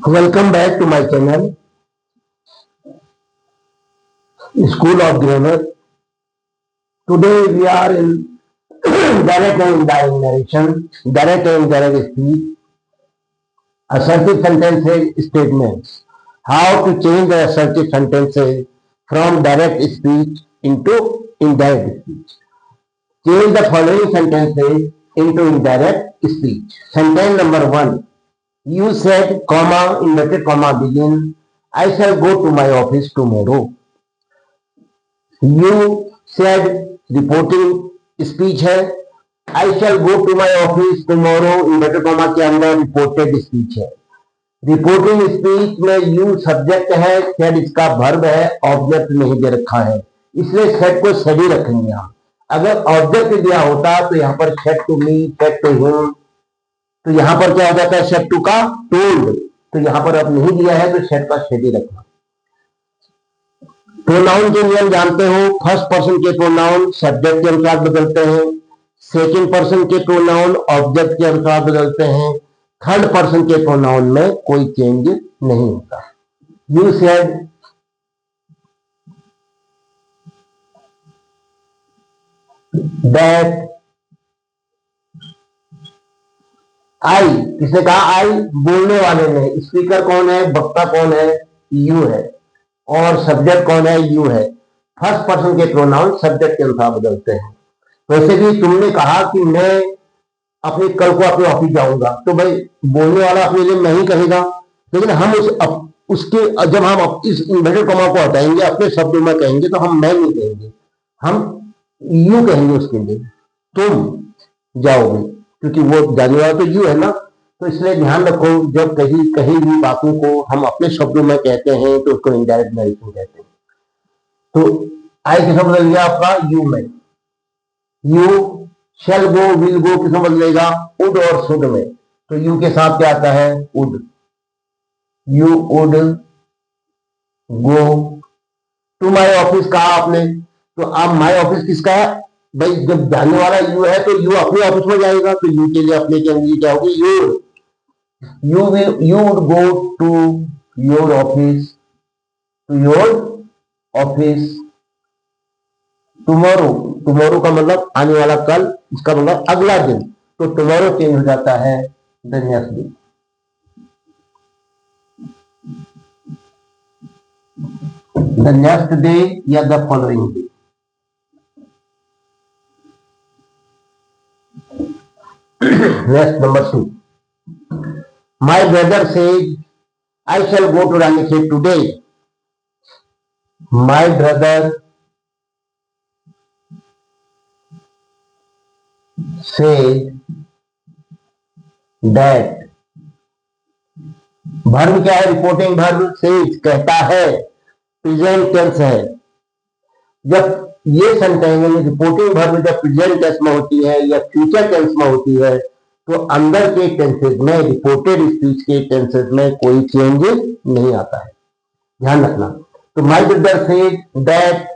Welcome back to my channel, School of Grammar. Today we are in direct and indirect narration, direct and indirect speech, assertive sentences, statements. How to change the assertive sentences from direct speech into indirect speech. Change the following sentences into indirect speech. Sentence number 1. You said, comma, inverted comma, begin. I shall go to my office tomorrow. You said reporting speech है. I shall go to my office tomorrow inverted comma के अंदर reported speech है. Reporting speech में you subject है, said इसका verb है, object नहीं दे रखा है, इसलिए सेड को सेड ही रखेंगे हम. अगर ऑब्जेक्ट दिया होता तो यहाँ पर said to me, said to him, तो यहाँ पर क्या हो जाता है सेड टू का टोल्ड. तो यहाँ पर अब नहीं दिया है तो सेड का सेड ही रखना. प्रोनाउन के नियम जानते हो. फर्स्ट पर्सन के प्रोनाउन सब्जेक्ट के अनुसार बदलते हैं. सेकंड पर्सन के प्रोनाउन ऑब्जेक्ट के अनुसार बदलते हैं. थर्ड पर्सन के प्रोनाउन में कोई चेंज नहीं होता. You said that. आई किसने कहा? आई बोलने वाले ने. स्पीकर कौन है? वक्ता कौन है? यू है. और सब्जेक्ट कौन है? यू है. फर्स्ट पर्सन के प्रोनाउन सब्जेक्ट के अनुसार बदलते हैं. वैसे भी तुमने कहा कि मैं अपने कल को अपने ऑफिस जाऊंगा, तो भाई बोलने वाला अपने लिए मैं ही कहेगा, लेकिन हम उसके जब हम इस इन्वर्टेड कॉमा को हटाएंगे, अपने शब्दों में कहेंगे, तो हम मैं नहीं कहेंगे, हम यू कहेंगे उसके लिए. तुम जाओगे, क्योंकि वो जाने वाला तो यू है ना. तो इसलिए ध्यान रखो, जब कहीं कहीं भी बातों को हम अपने शब्दों में कहते हैं तो उसको इनडायरेक्ट नरेशन कहते हैं. तो आई किसमें बदल गया आपका? यू में. You shall go, will go किसमें बदलेगा? वुड और शुड में. तो यू के साथ क्या आता है? Would. You would go to my office. कहा आपने, तो अब माई ऑफिस किसका है भाई? जब जाने वाला यू है तो यू अपने ऑफिस में जाएगा, तो यू के लिए अपने के अंदर क्या होगी? You. You would go to your office, tomorrow. tomorrow का मतलब आने वाला कल, इसका मतलब अगला दिन. तो tomorrow चेंज हो जाता है the next day. the next day या the following day. Next, number 2. My brother said, I shall go to Ranikhet today. My brother said that. Verb क्या है? Reporting verb. says कहता है, प्रेजेंट टेंस है. जब ये सेंटेंस रिपोर्टिंग वर्ब जब present tense में होती है या फ्यूचर टेंस में होती है, तो अंदर के टेंसेस में, रिपोर्टेड स्पीच के टेंसेस में कोई चेंज नहीं आता है. ध्यान रखना. तो माई ब्रदर सेड दैट.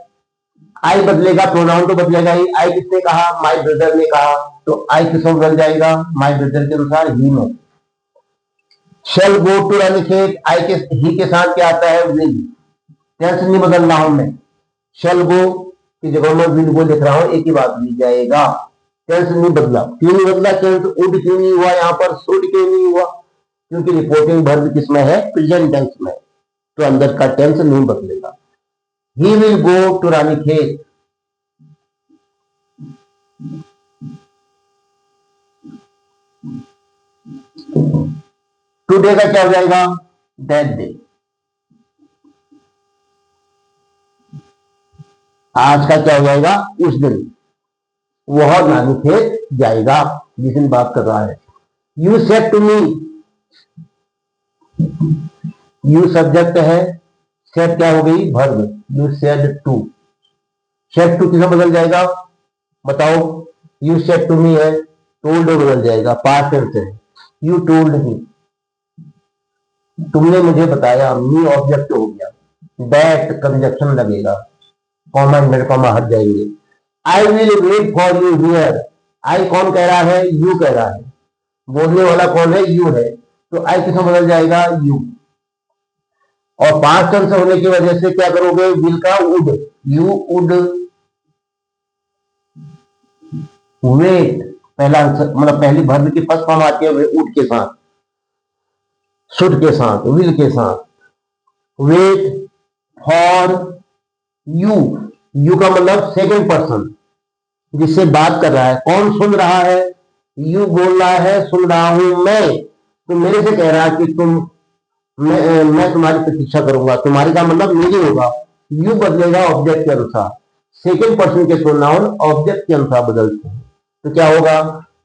आई बदलेगा, प्रोनाउन तो बदलेगा ही. आई किसने कहा? माई ब्रदर ने कहा. तो आई किसमें बदल जाएगा? माई ब्रदर के अनुसार ही में. शैल गो टू रानीखेत. आई के ही के साथ क्या आता है? विल. टेंस नहीं बदल रहा हूं मैं. शैल गो की जगह में विल गो लिख रहा हूं, एक ही बात मिल जाएगा. टेंस नहीं बदला. क्यों नहीं बदला? टेंस वुड क्यों नहीं हुआ यहाँ पर? शुड क्यों नहीं हुआ? क्योंकि रिपोर्टिंग वर्ब किसमें है? प्रेजेंट टेंस में. तो अंदर का टेंस नहीं बदलेगा. He will go to Ranikhet. Today का क्या हो जाएगा? That day. आज का क्या हो जाएगा? उस दिन. वह रानीखेत जाएगा जिस दिन बात कर रहा है. You said to me. You subject है, सेड क्या हो गई? Verb. You said to. Said to किसमें बदल जाएगा? बताओ. यू सेड टू मी है, टोल्ड बदल जाएगा, पास्ट टेंस है. You told me. तुमने मुझे बताया. मी ऑब्जेक्ट हो गया. दैट कंजक्शन लगेगा, कॉमा इंडर कॉमा हट जाएंगे. I will wait for you here. I कौन कह रहा है? यू कह रहा है. बोलने वाला कौन है? यू है. तो आई किसमें बदल जाएगा, यू। और पास्ट टेंस होने की वजह से क्या करोगे, विल का वुड, यू वुड वेट, पहला आंसर मतलब पहली वर्ब की फर्स्ट फॉर्म आती है वुड के साथ, शुड के साथ, विल के साथ। वेट फॉर यू, यू का मतलब सेकंड पर्सन जिससे बात कर रहा है, कौन सुन रहा है, यू बोल रहा है, सुन रहा हूं मैं, तो मेरे से कह रहा है कि मैं तुम्हारी प्रतीक्षा करूंगा, तुम्हारी का मतलब मेरी होगा, यू बदलेगा ऑब्जेक्ट के अनुसार, सेकंड पर्सन के प्रोनाउन ऑब्जेक्ट के अनुसार बदलते हैं, तो क्या होगा,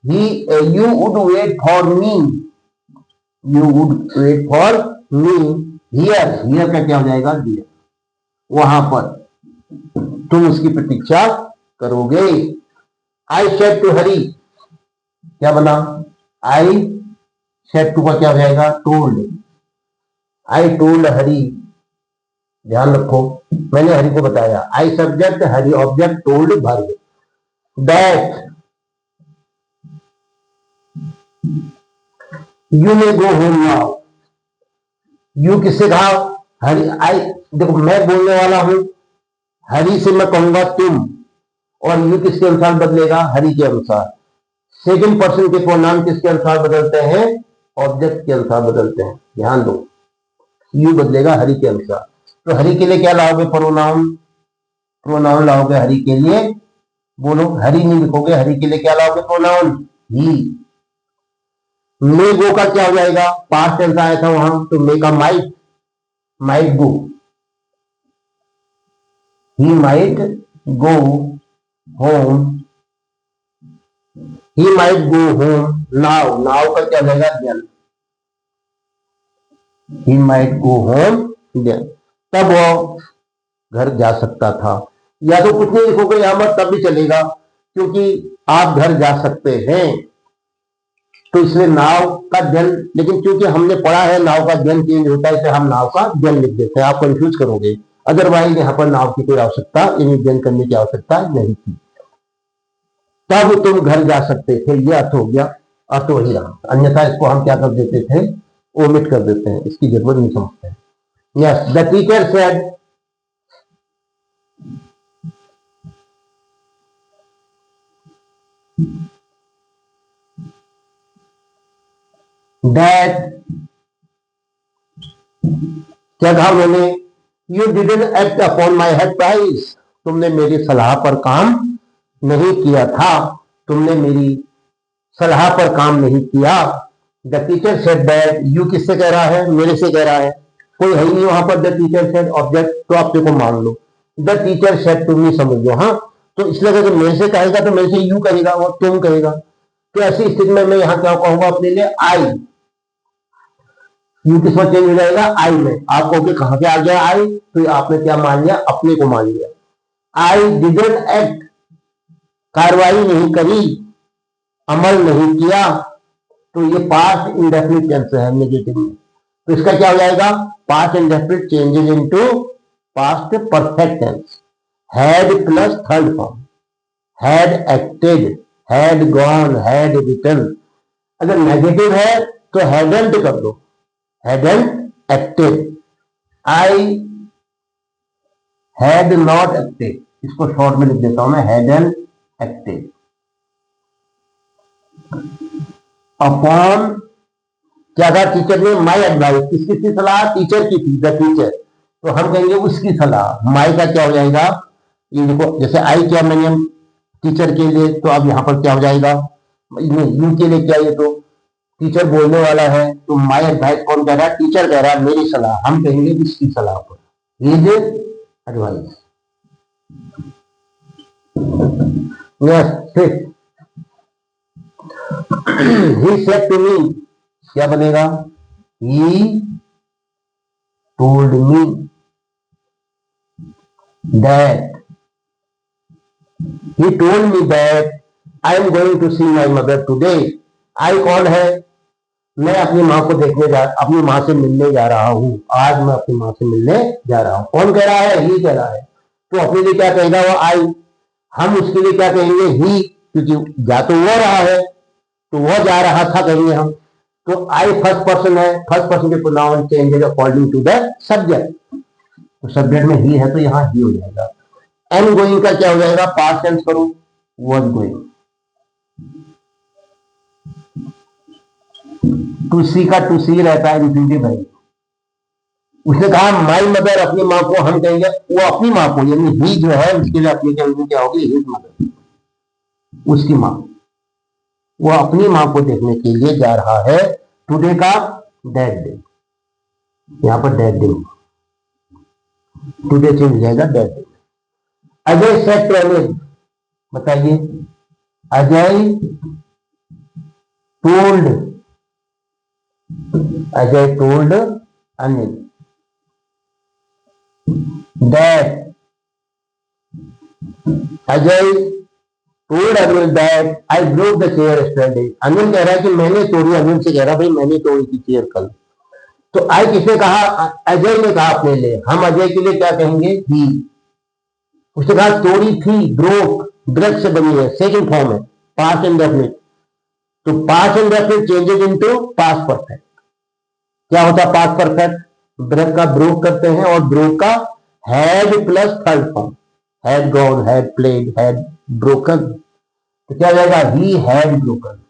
he you would wait for me, you would wait for me, here, here का क्या हो जाएगा, डियर, वहां पर तुम उसकी प्रतीक्षा करोगे। आई सेड टू हरी, क्या बना, आई सेड टू का क्या हो जाएगा, टोल्ड, आई टोल्ड हरी, ध्यान रखो मैंने हरी को बताया, I subject, Hari object, told verb. That you may go home now, you किससे कहा, हरी, आई देखो मैं बोलने वाला हूं, हरी से मैं कहूंगा तुम, और यू किसके अनुसार बदलेगा, हरी के अनुसार। सेकंड पर्सन के प्रोनाउन किसके अनुसार बदलते हैं, ऑब्जेक्ट के अनुसार बदलते हैं, ध्यान दो, यू बदलेगा हरी के अनुसार। तो हरी के लिए क्या लाओगे, प्रोनाउन, प्रोनाउन लाओगे हरी के लिए, बोलो, हरी नहीं लिखोगे, हरी के लिए क्या लाओगे, प्रोनाउन ही। मे गो का क्या हो जाएगा, पास्ट टेंस आया था वहां, तो मे का might, might go, he might go home, he might go home now, now का क्या हो जाएगा, then, he might go home then, तब वो घर जा सकता था। या तो कुछ नहीं लिखोगे यहां पर तब भी चलेगा, क्योंकि आप घर जा सकते हैं, तो इसलिए नाव का जन, लेकिन क्योंकि हमने पढ़ा है नाव का जन चेंज होता है, इसलिए हम नाव का जन लिख देते हैं, आप कंफ्यूज करोगे, अदरवाइज यहाँ पर नाव की कोई आवश्यकता, यानी जन करने की आवश्यकता नहीं थी। तब तुम घर जा सकते थे, ये अर्थ हो गया, अर्थ वही रहा, अन्यथा इसको हम क्या कर देते थे, ओमिट कर देते हैं, इसकी जरूरत नहीं समझते हैं। Yes, the teacher said, that, क्या कहा मैंने, you didn't act upon my advice, तुमने मेरी सलाह पर काम नहीं किया था, तुमने मेरी सलाह पर काम नहीं किया। The teacher said that, you किससे कह रहा है, मेरे से कह रहा है, कोई है नहीं वहां पर, द टीचर सेड ऑब्जेक्ट, तो आप देखो मान लो, the teacher said to me, समझ लो, हाँ, तो इसलिए अगर मेरे से कहेगा तो मेरे से यू कहेगा, वो तुम कहेगा, तो ऐसी स्थिति में मैं यहाँ क्या कहूंगा अपने लिए, आई, यू किस पर चेंज हो जाएगा, आई में, आप कहोगे कहां से आ गया आई, तो आपने क्या मान लिया, अपने को मान लिया। आई डिडंट एक्ट, कार्रवाई नहीं करी, अमल नहीं किया, तो ये पास्ट इंडेफिनिट टेंस है नेगेटिव में, तो इसका क्या हो जाएगा, past indefinite changes into past perfect tense, had plus third form, had acted, had gone, had written, अगर नेगेटिव है तो हैडंट कर दो, hadn't acted, I had not acted, इसको शॉर्ट में लिख देता हूं मैं, hadn't acted अपॉन, क्या था टीचर ने, माई एडवाइस, किसकी सलाह, टीचर की थी, द टीचर, तो हम कहेंगे उसकी सलाह, माई का क्या हो जाएगा, ये देखो जैसे आई क्या मैंने टीचर के लिए, तो अब यहां पर क्या हो जाएगा, यू के लिए क्या, ये तो टीचर बोलने वाला है, तो माई एडवाइस कौन कह रहा है, टीचर कह रहा है, मेरी सलाह, हम कहेंगे इसकी सलाह पर, हिज एडवाइस। यस, फिर ही सेड टू मी, क्या बनेगा, he told me that, he told me that I am going to see my mother today, I कौन है, मैं अपनी माँ को देखने अपनी माँ से मिलने जा रहा हूँ, आज मैं अपनी माँ से मिलने जा रहा हूँ, कौन कह रहा है, ही कह रहा है, तो अपने लिए क्या कहेगा वो, आई, हम उसके लिए क्या कहेंगे, ही, क्योंकि जा तो वो रहा है, तो वह जा रहा था कहेंगे हम, तो आई फर्स्ट पर्सन है, फर्स्ट पर्सन के pronoun changes according to the subject, तो सब्जेक्ट में ही है तो यहाँ ही हो जाएगा। एम गोइंग का क्या हो जाएगा, पास्ट टेंस करो, वाज गोइंग। टू सी का टू सी रहता है इंफिनिटिव है। उसने कहा माई मदर, अपनी माँ को हम कहेंगे वो अपनी माँ को, यानी ही जो है उसके लिए अपनी क्या होगी, हिज मदर, उसकी माँ। वो अपनी माँ को देखने के लिए जा रहा है। टुडे का डेड डे, यहाँ पर डेड डे, टुडे चेंज हो जाएगा dead day. Ajay said to Anil, बताइए, Ajay told Anil that, Ajay told Anil that I broke the chair yesterday। Anil कह रहा है कि मैंने तोड़ी, अनिल से कह रहा भाई मैंने तोड़ी थी चेयर कल। तो आई किसने कहा, अजय ने कहा अपने लिए, हम अजय के लिए क्या कहेंगे, ही। उसने कहा तोड़ी थी, ब्रोक, ब्रेक से बनी है, सेकंड फॉर्म है, पास्ट इंडेफिनिट। तो past indefinite changes into past perfect. क्या होता है पास्ट परफेक्ट, ब्रेक का ब्रोक करते हैं, और ब्रोक का had plus third form, had gone, had played, had broken, तो क्या जाएगा, ही हैड ब्रोकन।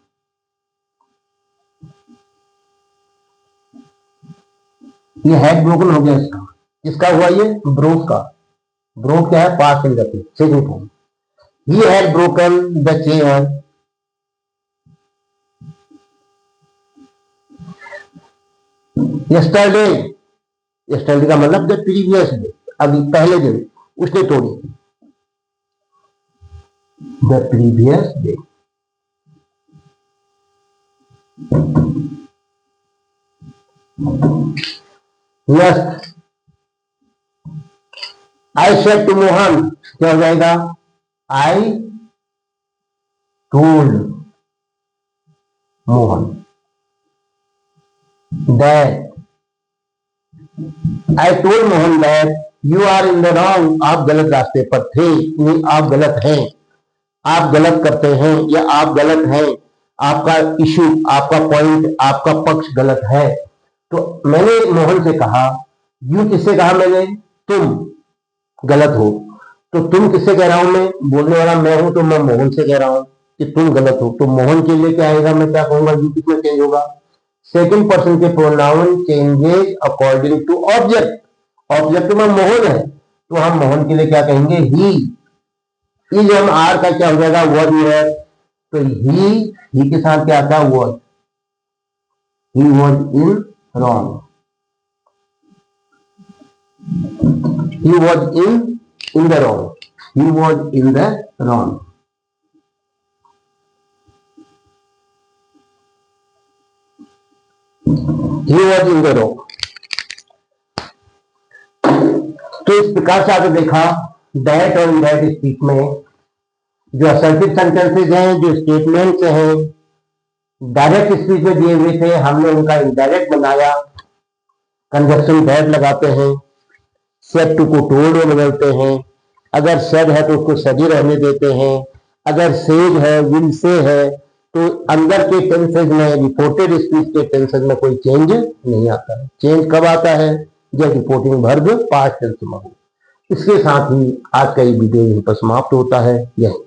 ये हैड ब्रोकन हो गया इसका, किसका हुआ ये, ब्रोक का। ब्रोक क्या है, past indefinite second form. He had broken the chair yesterday, yesterday का मतलब द प्रीवियस डे, अभी पहले दिन उसने तोड़ी, the previous day। Next, I said to Mohan, क्या हो जाएगा, I told Mohan that, I told Mohan that you are in the wrong, आप गलत रास्ते पर थे, नहीं आप गलत हैं, आप गलत करते हैं या आप गलत हैं, आपका इशू, आपका पॉइंट, आपका पक्ष गलत है। तो मैंने मोहन से कहा, यू किससे कहा मैंने, तुम गलत हो। तो तुम किससे कह रहा हूं मैं, बोलने वाला मैं हूं, तो मैं मोहन से कह रहा हूं कि तुम गलत हो। तो मोहन के लिए क्या आएगा, मैं क्या कहूंगा, यू किसमें चेंज होगा, सेकंड पर्सन के pronoun changes according to object. Object में मोहन है तो हम मोहन के लिए क्या कहेंगे, ही। इज एम आर का क्या हो जाएगा, वर्ड है, तो ही के साथ क्या आता है, word. He was in wrong, he was in the wrong, he was in the wrong. He was in the wrong. तो इस प्रकार से आपने देखा दैट और दैट स्पीच में जो असर्टिव सेंटेंसेज हैं, जो स्टेटमेंट्स हैं, डायरेक्ट स्पीच में दिए हुए थे, हमने उनका इनडायरेक्ट बनाया। कंजक्शन दैट लगाते हैं, सेड टू को टोल्ड में बदलते हैं, अगर सेड है तो उसको सदी रहने देते हैं, अगर सेज है, विल से है, तो अंदर के टेंसेज में, रिपोर्टेड स्पीच के टेंसेज में कोई चेंज नहीं आता है। चेंज कब आता है, जब रिपोर्टिंग वर्ब पास्ट टेंस में हो। इसके साथ ही आज का ये वीडियो यहीं पर समाप्त होता है। यही